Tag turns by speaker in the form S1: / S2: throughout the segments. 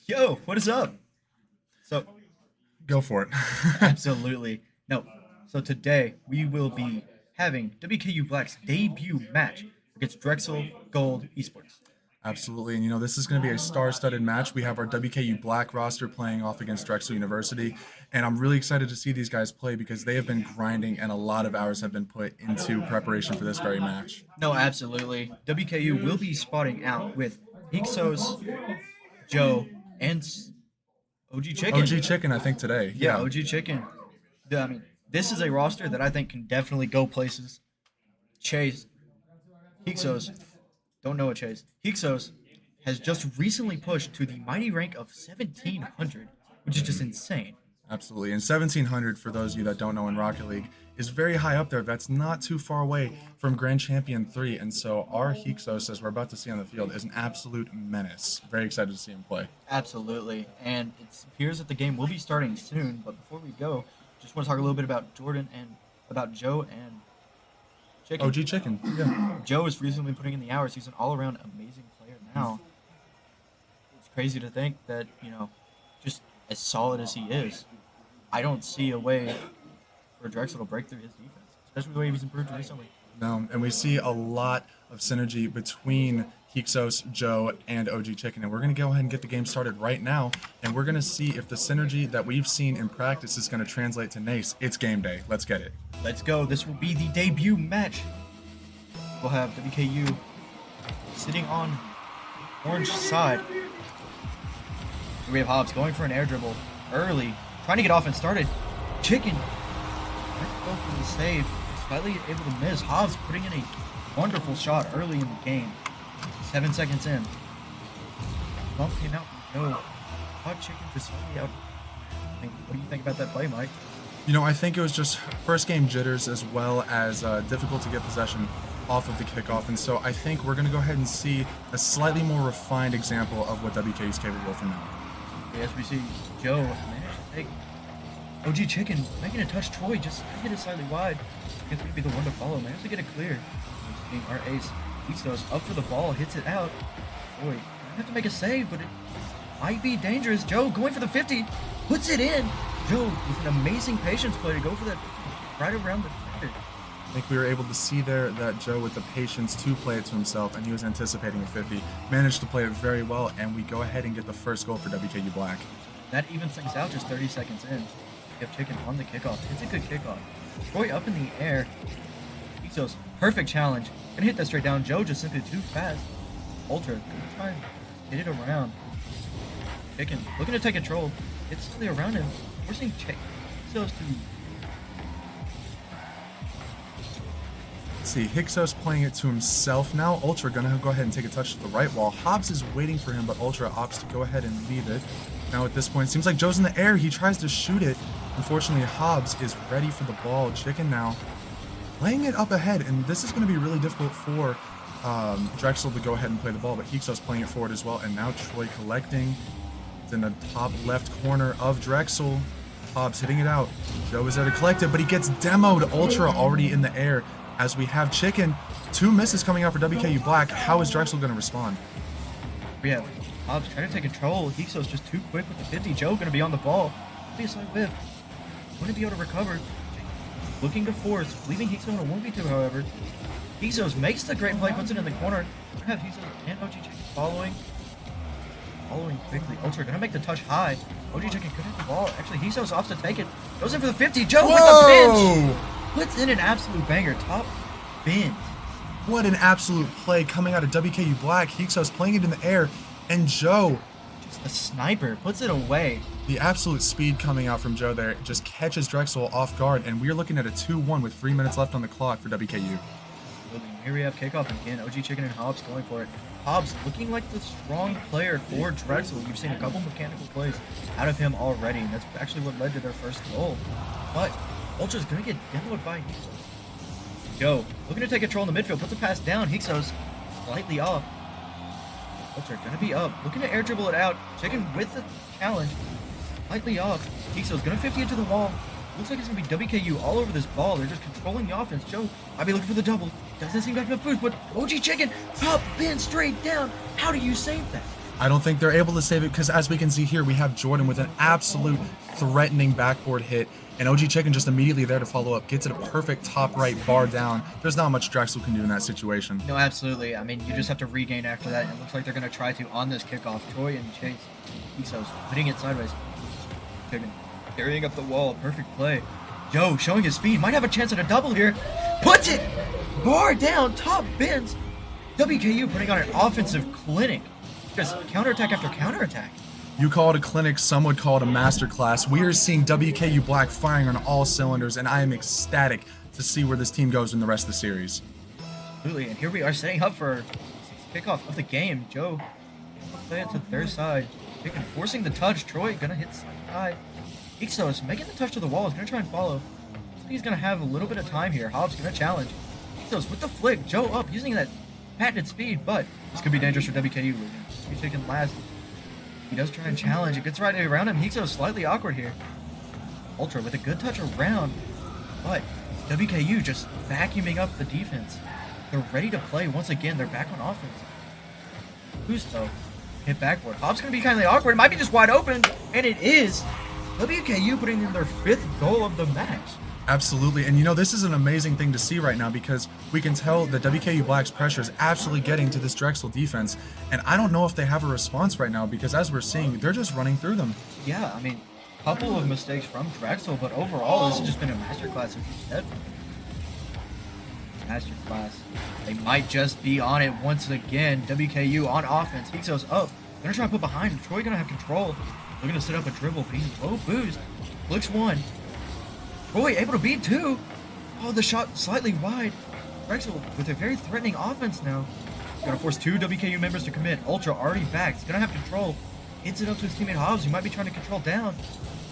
S1: Yo, what is up? So,
S2: Go for it.
S1: absolutely. No. So today we will be having WKU Black's debut match against Drexel Gold Esports.
S2: Absolutely. And this is going to be a star-studded match. We have our WKU Black roster playing off against Drexel University, and I'm really excited to see these guys play because they have been grinding and a lot of hours have been put into preparation for this very match.
S1: No, absolutely. WKU will be spotting out with Ixos, Joe, and OG Chicken.
S2: OG Chicken, I think today.
S1: Yeah,
S2: Yeah.
S1: OG Chicken. I mean, this is a roster that I think can definitely go places. Chase, Hixos, don't know what Chase. Hixos has just recently pushed to the mighty rank of 1700, which is just insane.
S2: Absolutely. And 1700, for those of you that don't know in Rocket League, is very high up there. That's not too far away from Grand Champion 3. And so our Hixos, as we're about to see on the field, is an absolute menace. Very excited to see him play.
S1: Absolutely. And it appears that the game will be starting soon. But before we go, just want to talk a little bit about Jordan and about Joe and Chicken.
S2: OG Chicken. Yeah.
S1: Joe has recently been putting in the hours. He's an all-around amazing player now. It's crazy to think that, just as solid as he is, I don't see a way for Drexel to break through his defense, especially the way he's improved recently.
S2: No, and we see a lot of synergy between Hixos, Joe, and OG Chicken. And we're going to go ahead and get the game started right now. And we're going to see if the synergy that we've seen in practice is going to translate to NACE. It's game day. Let's get it.
S1: Let's go. This will be the debut match. We'll have WKU sitting on orange side. We have Hobbs going for an air dribble early, trying to get off and started. Chicken trying to go for the save, slightly able to miss. Hobbs putting in a wonderful shot early in the game. 7 seconds in. Bump came out from Joe. Caught Chicken just slightly out. What do you think about that play, Mike?
S2: I think it was just first game jitters as well as difficult to get possession off of the kickoff. And so I think we're going to go ahead and see a slightly more refined example of what WK is capable of from now.
S1: As we see Joe managed to take OG Chicken, making a touch. Troy just hit it slightly wide. It's going to be the one to follow. Managed to get it clear. Being our ace, Ixos up for the ball, hits it out. Troy might have to make a save, but it might be dangerous. Joe going for the 50, puts it in. Joe with an amazing patience play to go for that right around the defender.
S2: I think we were able to see there that Joe, with the patience to play it to himself, and he was anticipating a 50, managed to play it very well, and we go ahead and get the first goal for WKU Black.
S1: That evens things out just 30 seconds in. We have Chicken on the kickoff. It's a good kickoff. Troy up in the air. Ixos, perfect challenge. Gonna hit that straight down. Joe just simply too fast. Ultra, gonna try and hit it around. Chicken, looking to take control. It's slightly around him. We're seeing Ixos to...
S2: Let's see, Hixos playing it to himself. Now Ultra gonna go ahead and take a touch to the right wall. Hobbs is waiting for him, but Ultra opts to go ahead and leave it. Now at this point, it seems like Joe's in the air. He tries to shoot it. Unfortunately, Hobbs is ready for the ball. Chicken now laying it up ahead, and this is going to be really difficult for Drexel to go ahead and play the ball, but Hixos playing it forward as well, and now Troy collecting. It's in the top left corner of Drexel. Hobbs hitting it out. Joe is there to collect it, but he gets demoed. Ultra already in the air as we have Chicken. 2 misses coming out for WKU Black. How is Drexel going to respond?
S1: We have Hobbs trying to take control. Ixos just too quick with the 50. Joe gonna be on the ball. Be a slight whip. Wouldn't be able to recover. Looking to force, leaving Hixos on a 1v2, however. Hixos makes the great play, puts it in the corner. We have Hixos and OG Chicken following quickly. Ultra gonna make the touch high. OG Chicken could hit the ball. Actually, Hixos opts to take it. Goes in for the 50. Joe with the pinch. Puts in an absolute banger. Top bin.
S2: What an absolute play coming out of WKU Black. Hixos playing it in the air, and Joe,
S1: Just the sniper, puts it away.
S2: the absolute speed coming out from Joe there just catches Drexel off guard, and we're looking at a 2-1 with 3 minutes left on the clock for WKU.
S1: Here we have kickoff again. OG Chicken and Hobbs going for it. Hobbs looking like the strong player for Drexel. You've seen a couple mechanical plays out of him already, and that's actually what led to their first goal. But Ultra's going to get demoed by Hixos. Joe looking to take control in the midfield, puts a pass down. Hixos slightly off. Ultra going to be up, looking to air dribble it out. Chicken with the challenge, slightly off. Hixos going to 50 into the wall. Looks like it's going to be WKU all over this ball. They're just controlling the offense. Joe might be looking for the double. Doesn't seem to have enough boost, but OG Chicken, top bin, straight down. How do you save that?
S2: I don't think they're able to save it because as we can see here, we have Jordan with an absolute threatening backboard hit, and OG Chicken just immediately there to follow up, gets it a perfect top right bar down. There's not much Drexel can do in that situation.
S1: No, absolutely. I mean, you just have to regain after that, and it looks like they're going to try to on this kickoff. Troy and Chase, Exos putting it sideways. Chicken carrying up the wall, perfect play. Joe showing his speed, might have a chance at a double here. Puts it! Bar down, top bins. WKU putting on an offensive clinic. Just counterattack after counterattack.
S2: You call it a clinic, some would call it a masterclass. We are seeing WKU Black firing on all cylinders, and I am ecstatic to see where this team goes in the rest of the series.
S1: Absolutely, and here we are setting up for kickoff of the game. Joe play it to their side. Chicken forcing the touch. Troy gonna hit side high. Exos making the touch to the wall. Is gonna try and follow. He's gonna have a little bit of time here. Hobbs gonna challenge. Exos with the flick. Joe up using that patented speed, but this could be dangerous for WKU. He's taking last. He does try and challenge. It gets right around him. Hixo's slightly awkward here. Ultra with a good touch around, but WKU just vacuuming up the defense. They're ready to play once again. They're back on offense. Gusto hit backboard. Hobbs gonna be kind of awkward. It might be just wide open, and it is. WKU putting in their 5th goal of the match.
S2: Absolutely, and you know, this is an amazing thing to see right now because we can tell the WKU Black's pressure is absolutely getting to this Drexel defense, and I don't know if they have a response right now because as we're seeing, they're just running through them.
S1: Yeah, I mean, couple of mistakes from Drexel, but overall, this has just been a masterclass, as you said. Masterclass. They might just be on it once again. WKU on offense. Hixos up. Gonna try and put behind him. Troy gonna have control. They're gonna set up a dribble. Oh, boost. Flicks one. Troy able to beat two. Oh, the shot slightly wide. Drexel with a very threatening offense now. Gonna force 2 WKU members to commit. Ultra already back. He's gonna have control. Hits it up to his teammate Hobbs. He might be trying to control down.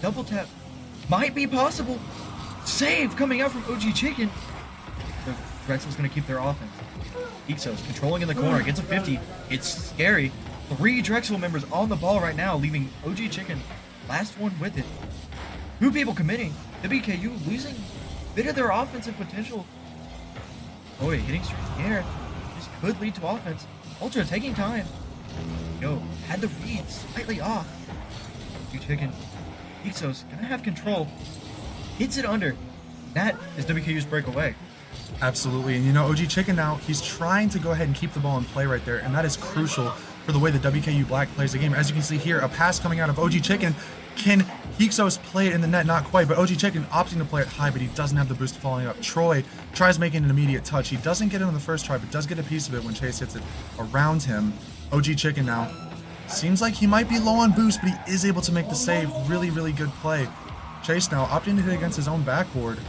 S1: Double tap. Might be possible. Save coming out from OG Chicken. Drexel's gonna keep their offense. Exos controlling in the corner. Gets a 50. It's scary. 3 Drexel members on the ball right now, leaving OG Chicken last one with it. 2 people committing. WKU losing a bit of their offensive potential. Boy, hitting straight in the air. This could lead to offense. Ultra taking time. Yo, had the read slightly off. OG Chicken. Exos gonna have control. Hits it under. That is WKU's breakaway.
S2: Absolutely, and you know, OG Chicken now, he's trying to go ahead and keep the ball in play right there, and that is crucial for the way the WKU Black plays the game. As you can see here, a pass coming out of OG Chicken. Can Hixos play it in the net? Not quite, but OG Chicken opting to play it high, but he doesn't have the boost following up. Troy tries making an immediate touch. He doesn't get it on the first try, but does get a piece of it when Chase hits it around him. OG Chicken now seems like he might be low on boost, but he is able to make the save. Really, really good play. Chase now opting to hit against his own backboard.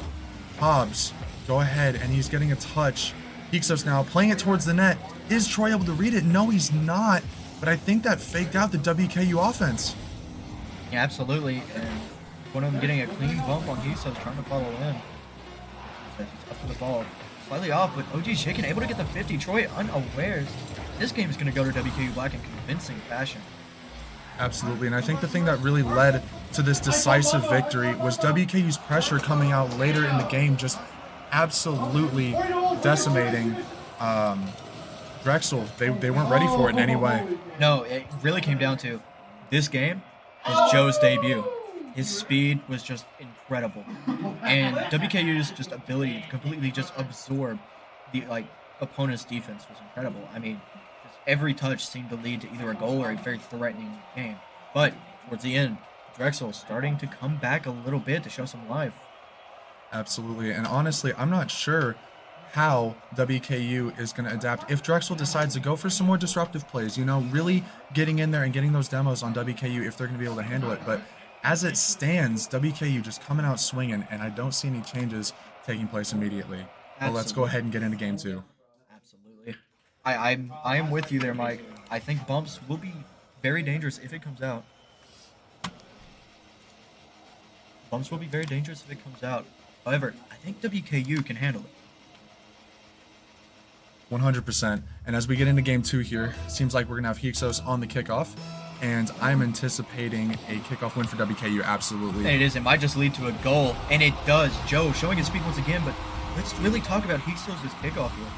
S2: Hobbs, go ahead, and he's getting a touch. Hixos now playing it towards the net. Is Troy able to read it? No, he's not. But I think that faked out the WKU offense.
S1: Yeah, absolutely. And one of them getting a clean bump on Hixos, trying to follow in. He's up for the ball. Slightly off, but OG Chicken able to get the 50. Troy unawares. This game is going to go to WKU Black in convincing fashion.
S2: Absolutely, and I think the thing that really led to this decisive victory was WKU's pressure coming out later in the game, just absolutely decimating Drexel. They weren't ready for it in any way.
S1: No, it really came down to this game was Joe's debut. His speed was just incredible, and WKU's just ability to completely just absorb the opponent's defense was incredible. I mean, just every touch seemed to lead to either a goal or a very threatening game. But towards the end, Drexel starting to come back a little bit to show some life.
S2: Absolutely, and honestly, I'm not sure how WKU is going to adapt if Drexel decides to go for some more disruptive plays, you know, really getting in there and getting those demos on WKU if they're going to be able to handle it. But as it stands, WKU just coming out swinging, and I don't see any changes taking place immediately. Well, let's go ahead and get into game 2.
S1: Absolutely. I am with you there, Mike. I think bumps will be very dangerous if it comes out. Bumps will be very dangerous if it comes out. However, I think WKU can handle it.
S2: 100%. And as we get into game 2 here, seems like we're going to have Hixos on the kickoff. And I'm anticipating a kickoff win for WKU, absolutely.
S1: And it is. It might just lead to a goal. And it does. Joe showing his speed once again. But let's really talk about Hixos' kickoff here.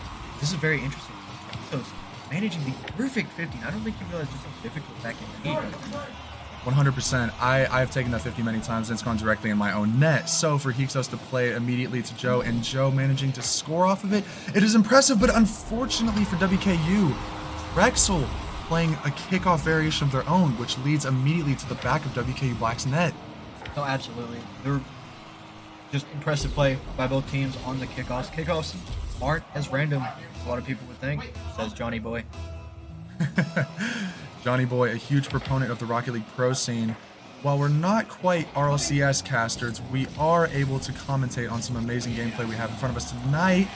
S1: This is very interesting. Hixos managing the perfect 50. I don't think you realize just how difficult that can be.
S2: 100%. I've taken that 50 many times and it's gone directly in my own net. So for Hyksos to play immediately to Joe and Joe managing to score off of it, it is impressive, but unfortunately for WKU, Drexel playing a kickoff variation of their own, which leads immediately to the back of WKU Black's net.
S1: No, absolutely. They're just impressive play by both teams on the kickoffs. Kickoffs aren't as random as a lot of people would think, says Johnny Boy.
S2: Johnny Boy, a huge proponent of the Rocket League Pro scene. While we're not quite RLCS casters, we are able to commentate on some amazing gameplay we have in front of us tonight.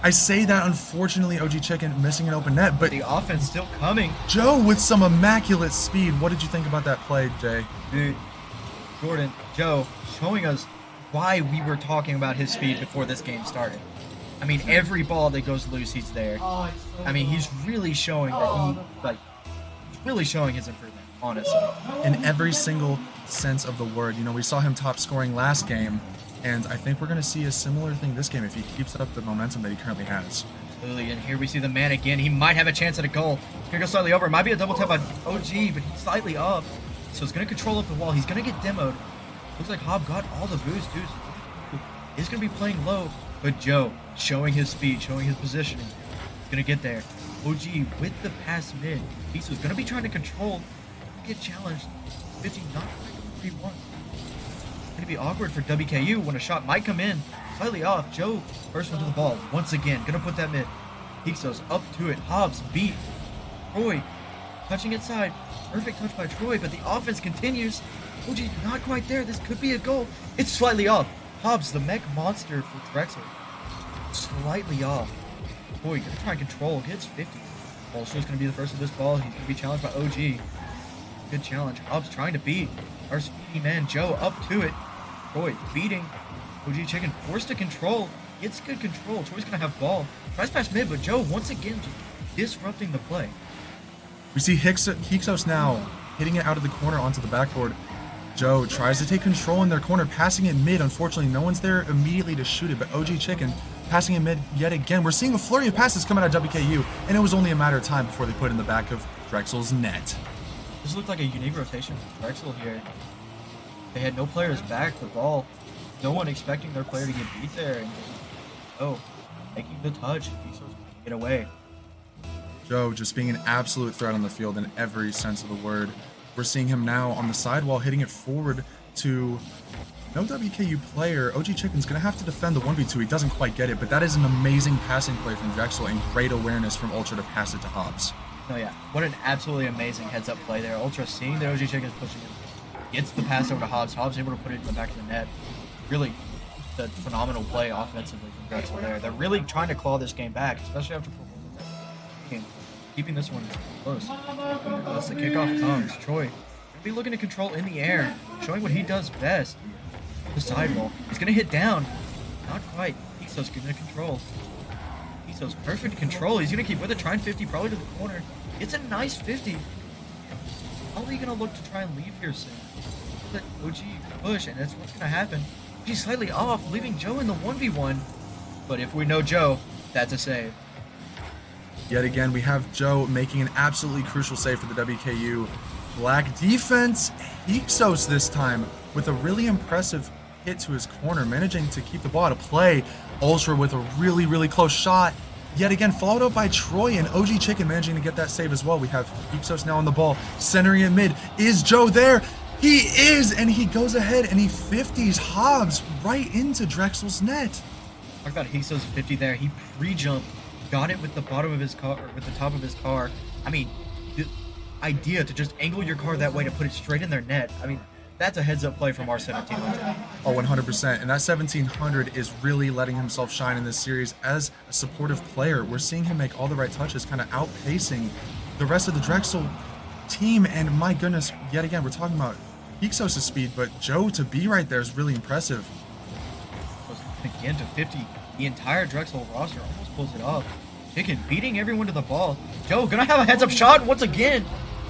S2: I say that, unfortunately, OG Chicken missing an open net, but
S1: the offense still coming.
S2: Joe with some immaculate speed. What did you think about that play, Jay?
S1: Dude, Jordan, Joe showing us why we were talking about his speed before this game started. I mean, every ball that goes loose, he's there. I mean, he's really showing that really showing his improvement, honestly.
S2: In every single sense of the word. You know, we saw him top scoring last game, and I think we're going to see a similar thing this game if he keeps up the momentum that he currently has.
S1: Absolutely, and here we see the man again. He might have a chance at a goal. Here goes slightly over. It might be a double tap by OG, but he's slightly up. So it's going to control up the wall. He's going to get demoed. Looks like Hob got all the boost, dude. He's going to be playing low, but Joe showing his speed, showing his positioning. He's going to get there. OG with the pass mid. He's going to be trying to control. Get challenged. 50 not 3-1. It's going to be awkward for WKU when a shot might come in. Slightly off. Joe first one to the ball. Once again, going to put that mid. Hyksos up to it. Hobbs beat. Troy touching inside. Perfect touch by Troy, but the offense continues. OG not quite there. This could be a goal. It's slightly off. Hobbs, the mech monster for Drexel. Slightly off. Troy going to try and control. Gets 50. Bolsho's going to be the first of this ball. He's going to be challenged by OG. Good challenge. Hobbs trying to beat our speedy man Joe up to it. Troy beating OG Chicken. Forced to control. Gets good control. Troy's going to have ball. Tries past mid, but Joe once again just disrupting the play.
S2: We see Hyksos now hitting it out of the corner onto the backboard. Joe tries to take control in their corner, passing it mid. Unfortunately, no one's there immediately to shoot it, but OG Chicken passing it mid yet again. We're seeing a flurry of passes coming out of WKU, and it was only a matter of time before they put it in the back of Drexel's net.
S1: This looked like a unique rotation for Drexel here. They had no players back the ball. No one expecting their player to get beat there. And making the touch. Get away.
S2: Joe just being an absolute threat on the field in every sense of the word. We're seeing him now on the sidewall hitting it forward to no WKU player. OG Chicken's going to have to defend the 1v2. He doesn't quite get it, but that is an amazing passing play from Drexel and great awareness from Ultra to pass it to Hobbs.
S1: Oh yeah, what an absolutely amazing heads-up play there. Ultra seeing that OG Chicken's pushing him, gets the pass over to Hobbs. Hobbs able to put it in the back of the net. Really, a phenomenal play offensively from Drexel there. They're really trying to claw this game back, especially after keeping this one close. As the kickoff comes, Troy gonna be looking to control in the air, showing what he does best. The sidewall. He's gonna hit down. Not quite. Hyksos gonna control. Hyksos perfect control. He's gonna keep with it, trying 50 probably to the corner. It's a nice 50. Probably gonna look to try and leave here soon. Let OG push, and that's what's gonna happen. He's slightly off, leaving Joe in the 1v1. But if we know Joe, that's a save.
S2: Yet again, we have Joe making an absolutely crucial save for the WKU Black defense. Hyksos this time with a really impressive hit to his corner, managing to keep the ball out of play. Ultra with a really, really close shot. Yet again, followed up by Troy and OG Chicken managing to get that save as well. We have Hyksos now on the ball, centering it mid. Is Joe there? He is, and he goes ahead and he 50s Hobbs right into Drexel's net.
S1: Talk about Hyksos 50 there. He pre-jumped, got it with the bottom of his car, or with the top of his car. I mean, the idea to just angle your car that way to put it straight in their net. I mean, that's a heads-up play from our 1700.
S2: Oh, 100%. And that 1700 is really letting himself shine in this series as a supportive player. We're seeing him make all the right touches, kind of outpacing the rest of the Drexel team. And my goodness, yet again, we're talking about Hyksos' speed, but Joe to be right there is really impressive.
S1: Again to 50. The entire Drexel roster almost pulls it off. Chicken beating everyone to the ball. Joe gonna have a heads-up shot once again.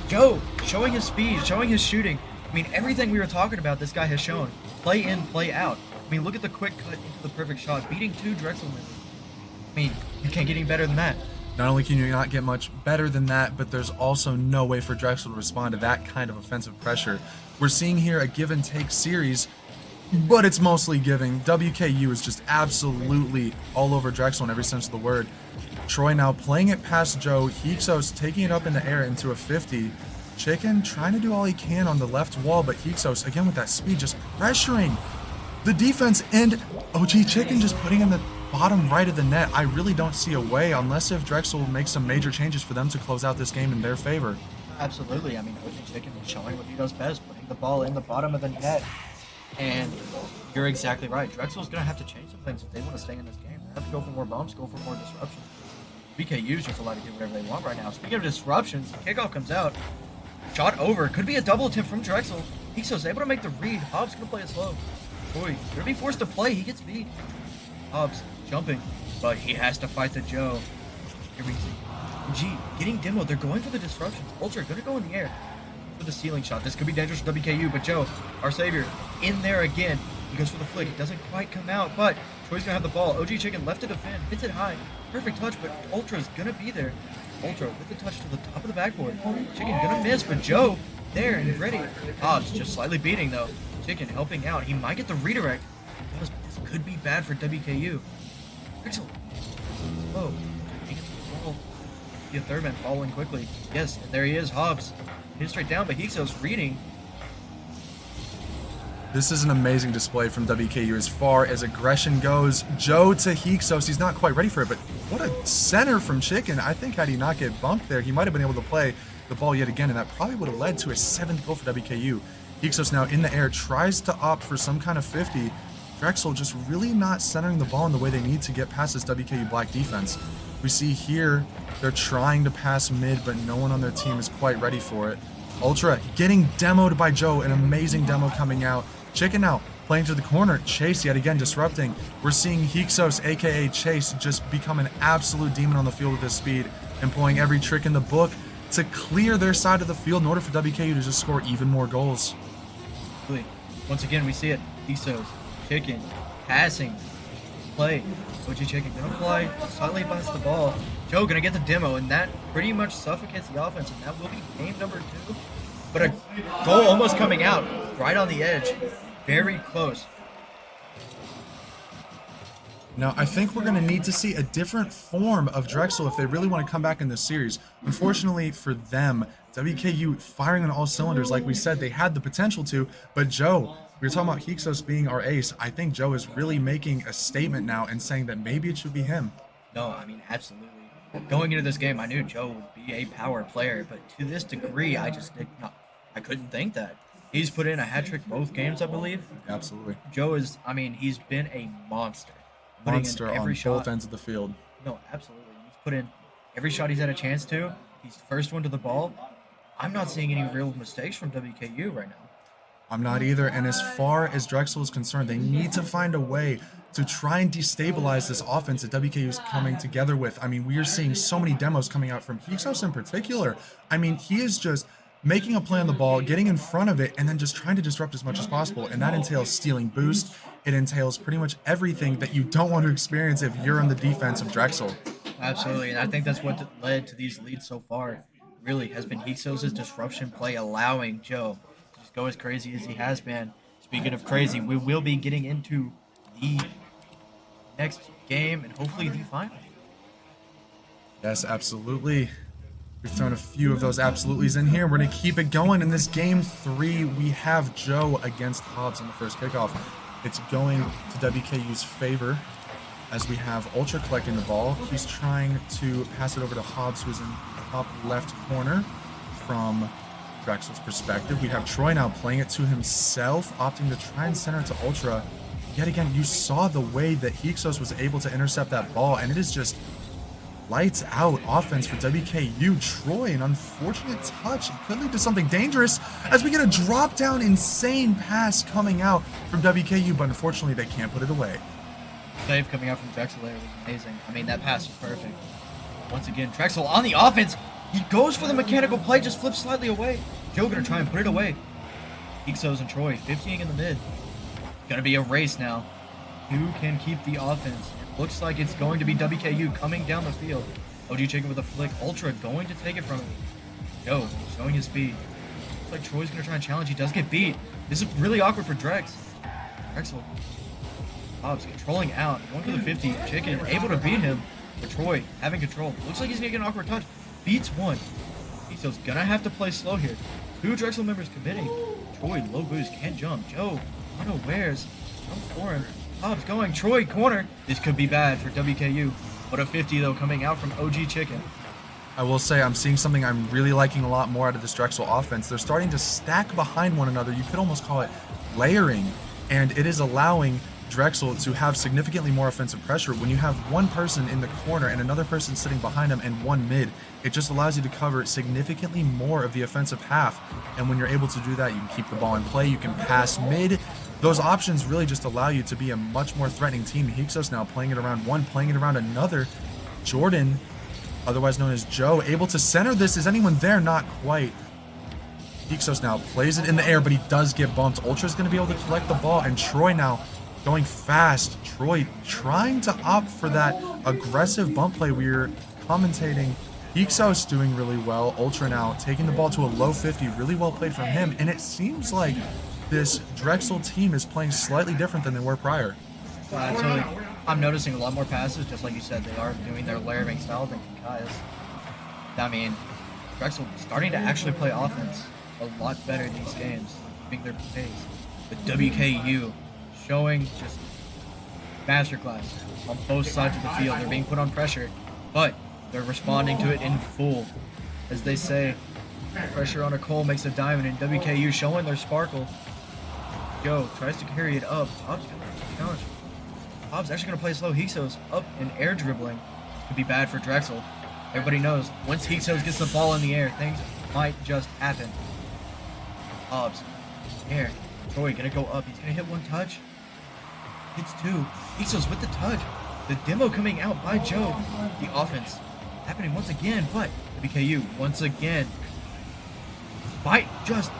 S1: Joe showing his speed, showing his shooting. I mean, everything we were talking about, this guy has shown. Play in, play out. I mean, look at the quick cut into the perfect shot, beating two Drexel members. I mean, you can't get any better than that.
S2: Not only can you not get much better than that, but there's also no way for Drexel to respond to that kind of offensive pressure. We're seeing here a give and take series, but it's mostly giving. WKU is just absolutely all over Drexel in every sense of the word. Troy now playing it past Joe. Hyksos taking it up in the air into a 50. Chicken trying to do all he can on the left wall, but Hyksos, again with that speed, just pressuring the defense, and OG Chicken just putting in the bottom right of the net. I really don't see a way, unless if Drexel makes some major changes for them to close out this game in their favor.
S1: Absolutely. I mean, OG Chicken is showing what he does best, putting the ball in the bottom of the net. And you're exactly right. Drexel's going to have to change some things if they want to stay in this game. They have to go for more bumps, go for more disruptions. WKU's just allowed to do whatever they want right now. Speaking of disruptions, kickoff comes out. Shot over. Could be a double attempt from Drexel. Hyksos able to make the read. Hobbs going to play it slow. Boy, gonna be forced to play. He gets beat. Hobbs jumping, but he has to fight the Joe. Here we see G getting demoed. They're going for the disruptions. Ultra gonna go in the air for the ceiling shot. This could be dangerous for WKU, but Joe, our savior, in there again. He goes for the flick. It doesn't quite come out, but Troy's gonna have the ball. OG Chicken left to defend, hits it high. Perfect touch, but Ultra's gonna be there. Ultra with the touch to the top of the backboard. Chicken gonna miss, but Joe there and ready. Hobbs just slightly beating though. Chicken helping out. He might get the redirect. This could be bad for WKU. Drexel. Whoa. He gets the ball. The third man following quickly. Yes, and there he is. Hobbs. Hit straight down, but Hyksos reading.
S2: This is an amazing display from WKU as far as aggression goes. Joe to Hyksos. He's not quite ready for it, but what a center from Chicken. I think had he not get bumped there, he might have been able to play the ball yet again, and that probably would have led to a 7th goal for WKU. Hyksos now in the air, tries to opt for some kind of 50. Drexel just really not centering the ball in the way they need to get past this WKU black defense. We see here they're trying to pass mid, but no one on their team is quite ready for it. Ultra getting demoed by Joe, an amazing demo coming out. Chicken now playing to the corner. Chase yet again disrupting. We're seeing Hyksos, aka Chase, just become an absolute demon on the field with his speed, employing every trick in the book to clear their side of the field in order for WKU to just score even more goals.
S1: Once again, we see it. Hyksos, Chicken, passing, play. OG Chicken gonna fly slightly past the ball. Joe gonna get the demo, and that pretty much suffocates the offense, and that will be game number 2. But a goal almost coming out, right on the edge. Very close.
S2: Now, I think we're going to need to see a different form of Drexel if they really want to come back in this series. Unfortunately for them, WKU firing on all cylinders, like we said, they had the potential to, but Joe, we were talking about Hyksos being our ace. I think Joe is really making a statement now and saying that maybe it should be him.
S1: No, I mean, absolutely. Going into this game, I knew Joe would be a power player, but to this degree, I just did not. I couldn't think that. He's put in a hat trick both games, I believe.
S2: Absolutely.
S1: Joe is, I mean, he's been a monster.
S2: Monster on
S1: every
S2: both
S1: shot.
S2: ends of the field.
S1: No, absolutely. He's put in every shot he's had a chance to. He's the first one to the ball. I'm not seeing any real mistakes from WKU right now.
S2: I'm not either. And as far as Drexel is concerned, they need to find a way to try and destabilize this offense that WKU is coming together with. I mean, we are seeing so many demos coming out from Hyksos in particular. I mean, he is just making a play on the ball, getting in front of it, and then just trying to disrupt as much as possible. And that entails stealing boost. It entails pretty much everything that you don't want to experience if you're on the defense of Drexel.
S1: Absolutely, and I think that's what led to these leads so far. Really has been Hyksos' disruption play, allowing Joe to just go as crazy as he has been. Speaking of crazy, we will be getting into the next game and hopefully the final.
S2: Yes, absolutely. We've thrown a few of those absolutelys in here. We're going to keep it going. In this game 3, we have Joe against Hobbs in the first kickoff. It's going to WKU's favor as we have Ultra collecting the ball. He's trying to pass it over to Hobbs, who's in the top left corner from Drexel's perspective. We have Troy now playing it to himself, opting to try and center it to Ultra. Yet again, you saw the way that Hyksos was able to intercept that ball, and it is just lights out offense for WKU. Troy, an unfortunate touch. It could lead to something dangerous as we get a drop down insane pass coming out from WKU, but unfortunately they can't put it away.
S1: Save coming out from Drexel there was amazing. I mean, that pass was perfect. Once again, Drexel on the offense. He goes for the mechanical play, just flips slightly away. Joe gonna try and put it away. Hyksos and Troy 50ing in the mid. Gonna be a race now. Who can keep the offense? Looks like it's going to be WKU coming down the field. OG Chicken with a flick. Ultra going to take it from him. Joe showing his speed. Looks like Troy's going to try and challenge. He does get beat. This is really awkward for Drex. Drexel. Hobbs controlling out. Going for the 50. Chicken able to beat him. But Troy having control. Looks like he's going to get an awkward touch. Beats one. He's going to have to play slow here. Two Drexel members committing. Troy low boost. Can't jump. Joe unawares. Jump for him. Hobbs going. Troy corner. This could be bad for WKU. But a 50 though coming out from OG Chicken.
S2: I will say I'm seeing something I'm really liking a lot more out of this Drexel offense. They're starting to stack behind one another. You could almost call it layering, and it is allowing Drexel to have significantly more offensive pressure. When you have one person in the corner and another person sitting behind them and one mid, it just allows you to cover significantly more of the offensive half. And when you're able to do that, you can keep the ball in play, you can pass mid. Those options really just allow you to be a much more threatening team. Hyksos now playing it around one, playing it around another. Jordan, otherwise known as Joe, able to center this. Is anyone there? Not quite. Hyksos now plays it in the air, but he does get bumped. Ultra's going to be able to collect the ball, and Troy now going fast. Troy trying to opt for that aggressive bump play we were commentating. Hyksos doing really well. Ultra now taking the ball to a low 50. Really well played from him, and it seems like this Drexel team is playing slightly different than they were prior.
S1: I'm noticing a lot more passes, just like you said. They are doing their layering style than Kai's. I mean, Drexel starting to actually play offense a lot better in these games, keeping their pace. The WKU showing just masterclass on both sides of the field. They're being put on pressure, but they're responding to it in full. As they say, pressure on a coal makes a diamond, and WKU showing their sparkle. Joe tries to carry it up. Hobbs going to challenge. Hobbs actually going to play slow. Hyksos up and air dribbling. Could be bad for Drexel. Everybody knows once Hyksos gets the ball in the air, things might just happen. Hobbs, air. Troy going to go up. He's going to hit one touch. Hits two. Hyksos with the touch. The demo coming out by Joe. The offense happening once again, but WKU once again. Bite just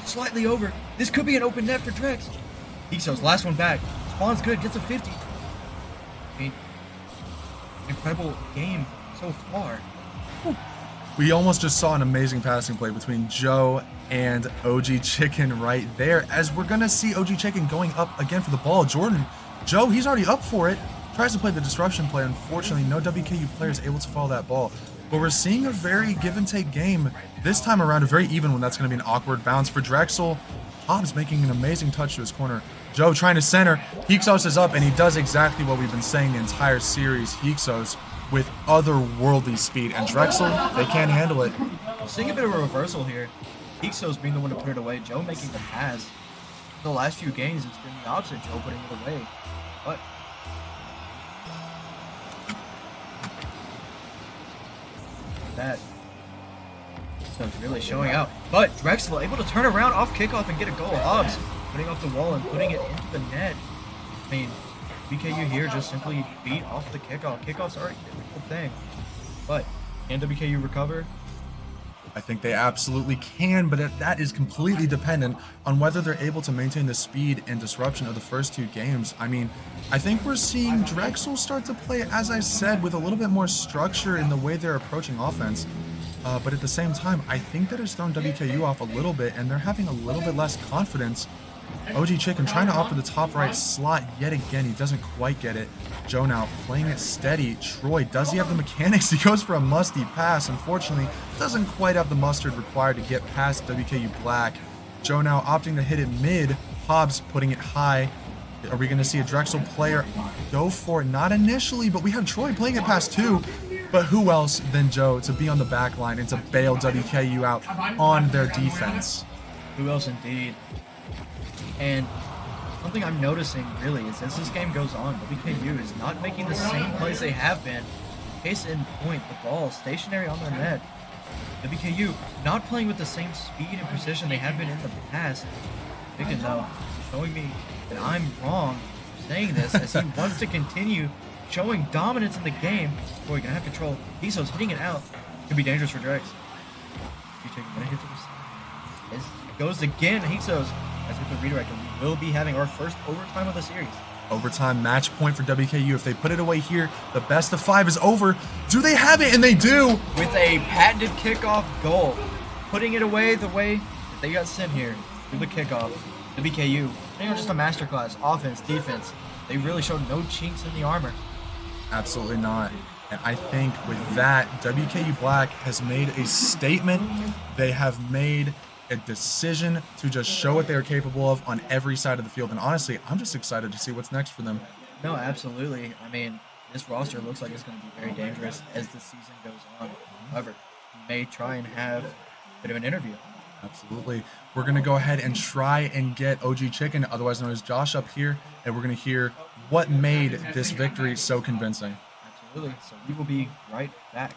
S1: slightly over. This could be an open net for Drex. Hyksos, last one back. Spawn's good, gets a 50. I mean, incredible game so far.
S2: We almost just saw an amazing passing play between Joe and OG Chicken right there, as we're going to see OG Chicken going up again for the ball. Joe, he's already up for it. Tries to play the disruption play. Unfortunately, no WKU player is able to follow that ball. But we're seeing a very give-and-take game. This time around, a very even one. That's going to be an awkward bounce for Drexel. Hobbs making an amazing touch to his corner. Joe trying to center. Hyksos is up, and he does exactly what we've been saying the entire series. Hyksos with otherworldly speed. And Drexel, they can't handle it.
S1: Seeing a bit of a reversal here. Hyksos being the one to put it away. Joe making the pass. The last few games, it's been the opposite. Joe putting it away. But that so it's really showing out. But Drexel able to turn around off kickoff and get a goal. Hobbs putting off the wall and putting it into the net. I mean, WKU here just simply beat off the kickoff. Kickoffs are a difficult thing. But can WKU recover?
S2: I think they absolutely can, but that is completely dependent on whether they're able to maintain the speed and disruption of the first two games. I mean, I think we're seeing Drexel start to play, as I said, with a little bit more structure in the way they're approaching offense. But at the same time, I think that it's thrown WKU off a little bit, and they're having a little bit less confidence. OG Chicken trying to offer the top right slot yet again. He doesn't quite get it. Joe now playing it steady. Troy, does he have the mechanics? He goes for a musty pass. Unfortunately, doesn't quite have the mustard required to get past WKU Black. Joe now opting to hit it mid. Hobbs putting it high. Are we going to see a Drexel player go for it? Not initially, but we have Troy playing it past two. But who else than Joe to be on the back line and to bail WKU out on their defense?
S1: Who else indeed? And something I'm noticing really is as this game goes on, WKU is not making the same plays they have been. Case in point, the ball stationary on their net. WKU not playing with the same speed and precision they have been in the past. Chicken though, showing me that I'm wrong saying this as he wants to continue showing dominance in the game. Boy, gonna have control. Hyksos hitting it out. Could be dangerous for Drex. Chicken gonna hit to the side. It goes again. Hyksos has hit the redirect, and we will be having our first overtime of the series.
S2: Overtime match point for WKU. If they put it away here, the best of 5 is over. Do they have it? And they do.
S1: With a patented kickoff goal. Putting it away the way that they got sent here through the kickoff. WKU. They were just a masterclass. Offense, defense. They really showed no chinks in the armor.
S2: Absolutely not. And I think with that, WKU Black has made a statement. They have made a decision to just show what they are capable of on every side of the field. And honestly, I'm just excited to see what's next for them.
S1: No, absolutely. I mean, this roster looks like it's going to be very dangerous as the season goes on. However, we may try and have a bit of an interview.
S2: Absolutely. We're going to go ahead and try and get OG Chicken, otherwise known as Josh, up here, and we're going to hear what made this victory so convincing.
S1: Absolutely. So we will be right back.